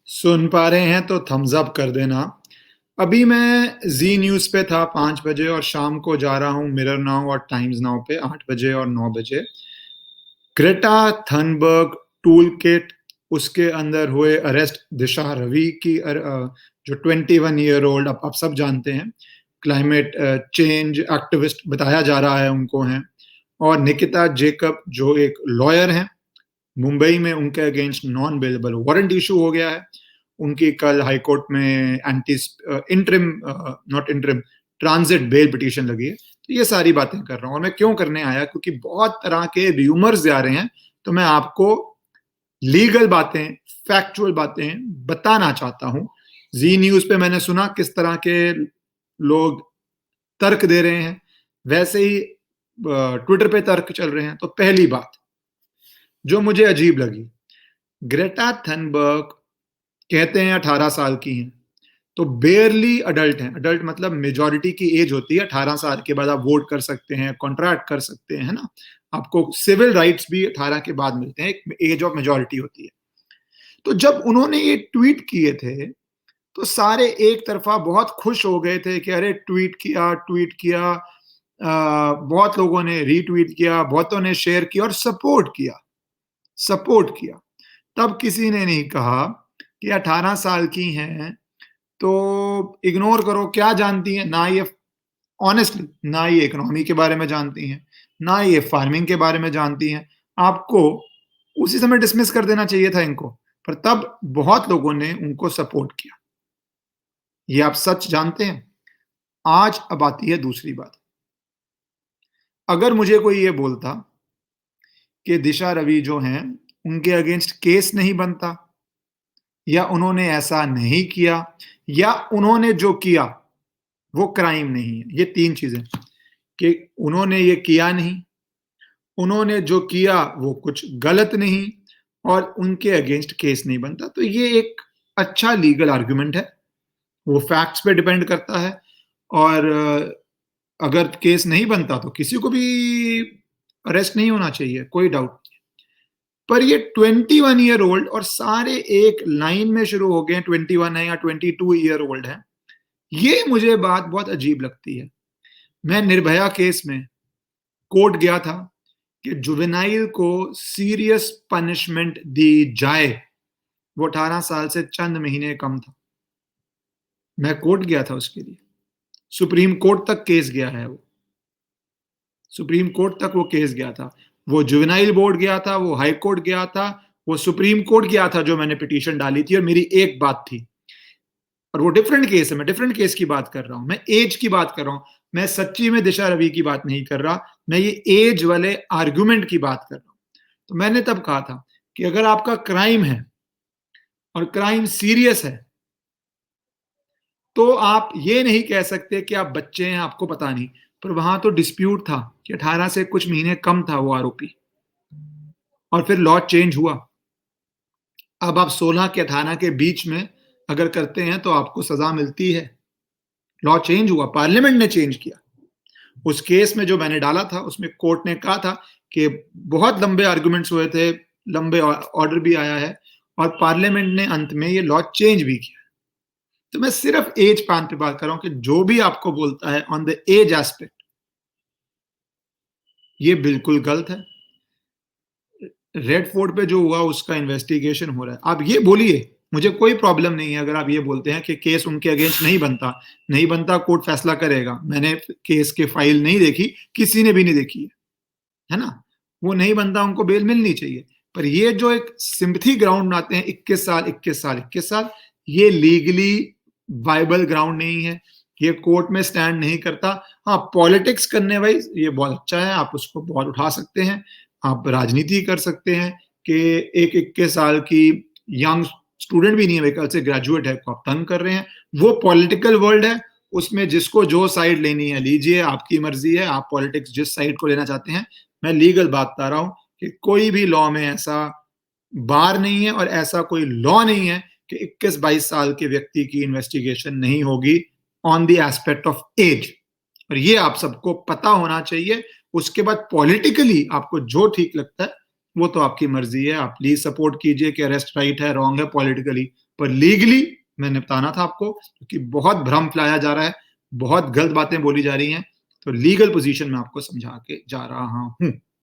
सुन पा रहे हैं तो थम्स अप कर देना। अभी मैं ज़ी न्यूज़ पे था 5 बजे और शाम को जा रहा हूँ मिरर नाउ और टाइम्स नाउ पे 8 बजे और 9 बजे। ग्रेटा थनबर्ग टूल किट, उसके अंदर हुए अरेस्ट दिशा रवि की जो 21 ईयर ओल्ड आप सब जानते हैं, क्लाइमेट चेंज एक्टिविस्ट बताया जा रहा है उनको हैं, और निकिता जेकब जो एक लॉयर हैं, मुंबई में उनके against non bailable warrant issue हो गया है। उनकी कल हाई कोर्ट में anti interim not interim transit bail petition लगी है। तो ये सारी बातें कर रहा हूँ। और मैं क्यों करने आया, क्योंकि बहुत तरह के र्यूमर्स आ रहे हैं, तो मैं आपको लीगल बातें, फैक्चुअल बातें बताना चाहता हूं। जी न्यूज पे मैंने सुना किस तरह के लोग तर्क दे रहे हैं, वैसे ही ट्विटर पे तर्क चल रहे हैं। तो पहली बात जो मुझे अजीब लगी, ग्रेटा थनबर्ग कहते हैं 18 साल की हैं, तो बेयरली अडल्ट हैं। अडल्ट मतलब मेजॉरिटी की एज होती है 18 साल के बाद आप वोट कर सकते हैं, कॉन्ट्रैक्ट कर सकते हैं, है ना। आपको सिविल राइट्स भी 18 के बाद मिलते हैं, एक एज ऑफ मेजॉरिटी होती है। तो जब उन्होंने ये ट्वीट किए थे तो सारे एक तरफा बहुत खुश हो गए थे कि अरे ट्वीट किया, बहुत लोगों ने रीट्वीट किया, बहुतों ने शेयर किया और सपोर्ट किया। तब किसी ने नहीं कहा कि 18 साल की हैं तो इग्नोर करो, क्या जानती हैं, ना ये ऑनेस्टली ना ये इकोनॉमी के बारे में जानती हैं, ना ये फार्मिंग के बारे में जानती हैं। आपको उसी समय डिसमिस कर देना चाहिए था इनको, पर तब बहुत लोगों ने उनको सपोर्ट किया। ये आप सच जानते हैं। आज अब आती है दूसरी बात। अगर मुझे कोई ये बोलता कि दिशा रवि जो हैं उनके अगेंस्ट केस नहीं बनता, या उन्होंने ऐसा नहीं किया, या उन्होंने जो किया वो क्राइम नहीं है, ये तीन चीजें, कि उन्होंने ये किया नहीं, उन्होंने जो किया वो कुछ गलत नहीं, और उनके अगेंस्ट केस नहीं बनता, तो ये एक अच्छा लीगल आर्गुमेंट है। वो फैक्ट्स पे डिपेंड करता है। और अगर केस नहीं बनता तो किसी को भी अरेस्ट नहीं होना चाहिए, कोई डाउट नहीं। पर ये 21 ईयर ओल्ड और सारे एक लाइन में शुरू हो गए, 21 है या 22 ईयर ओल्ड है, ये मुझे बात बहुत अजीब लगती है। मैं निर्भया केस में कोर्ट गया था कि जुवेनाइल को सीरियस पनिशमेंट दी जाए, वो 18 साल से चंद महीने कम था। मैं कोर्ट गया था उसके लिए, सुप्रीम कोर्ट तक केस गया है वो, सुप्रीम कोर्ट तक वो केस गया था। वो जुवेनाइल बोर्ड गया था, वो हाई कोर्ट गया था, वो सुप्रीम कोर्ट गया था जो मैंने पिटीशन डाली थी, और मेरी एक बात थी। और वो डिफरेंट केस है, मैं डिफरेंट केस की बात कर रहा हूं, मैं एज की बात कर रहा हूं। मैं सच्ची में दिशा रवि की बात नहीं कर रहा, मैं ये एज वाले आर्गुमेंट की बात कर रहा हूं। तो मैंने तब कहा था कि अगर आपका क्राइम है और क्राइम सीरियस है, तो आप ये नहीं कह सकते कि आप बच्चे हैं, आपको पता नहीं। पर वहां तो डिस्प्यूट था कि 18 से कुछ महीने कम था वो आरोपी, और फिर लॉ चेंज हुआ। अब आप 16 के 18 के बीच में अगर करते हैं तो आपको सजा मिलती है। लॉ चेंज हुआ, पार्लियामेंट ने चेंज किया। उस केस में जो मैंने डाला था उसमें कोर्ट ने कहा था कि बहुत लंबे आर्गुमेंट्स हुए थे, लंबे ऑर्डर भी आया है, और पार्लियामेंट ने अंत में ये लॉ चेंज भी किया। तो मैं सिर्फ एज पैन पे बात कर रहा हूं कि जो भी आपको बोलता है ऑन द एज एस्पेक्ट, ये बिल्कुल गलत है। रेड फोर्ट पे जो हुआ उसका इन्वेस्टिगेशन हो रहा है। आप ये बोलिए, मुझे कोई प्रॉब्लम नहीं है अगर आप ये बोलते हैं कि केस उनके अगेंस्ट नहीं बनता, कोर्ट फैसला करेगा। मैंने केस के फाइल नहीं देखी, किसी ने भी नहीं देखी है ना। वो नहीं बनता, उनको बेल मिलनी चाहिए। पर ये जो एक सिंपथी ग्राउंड बनाते हैं, 21 साल, ये लीगली वाइबल ग्राउंड नहीं है। ये कोर्ट में स्टैंड नहीं करता। हाँ, पॉलिटिक्स करने वाइज ये बहुत अच्छा है, आप उसको बहुत उठा सकते हैं, आप राजनीति कर सकते हैं कि एक 21 साल की यंग स्टूडेंट भी नहीं है, मेरे से ग्रेजुएट है, को आप तंग कर रहे हैं। वो पॉलिटिकल वर्ल्ड है, उसमें जिसको जो साइड लेनी है लीजिए, आपकी मर्जी है, आप पॉलिटिक्स जिस साइड को लेना चाहते हैं। मैं लीगल बात बता रहा हूं कि कोई भी लॉ में ऐसा बार नहीं है और ऐसा कोई लॉ नहीं है कि 21-22 साल के व्यक्ति की इन्वेस्टिगेशन नहीं होगी on the aspect of age. और ये आप सबको पता होना चाहिए। उसके बाद पॉलिटिकली आपको जो ठीक लगता है वो तो आपकी मर्जी है, आप प्लीज सपोर्ट कीजिए कि अरेस्ट राइट है, रॉन्ग है पॉलिटिकली, पर लीगली मैंने बताना था आपको क्योंकि बहुत भ्रम फैलाया जा रहा है, बहुत गलत बातें बोली जा रही हैं, तो लीगल पोज़ीशन मैं आपको समझा के जा रहा हूँ।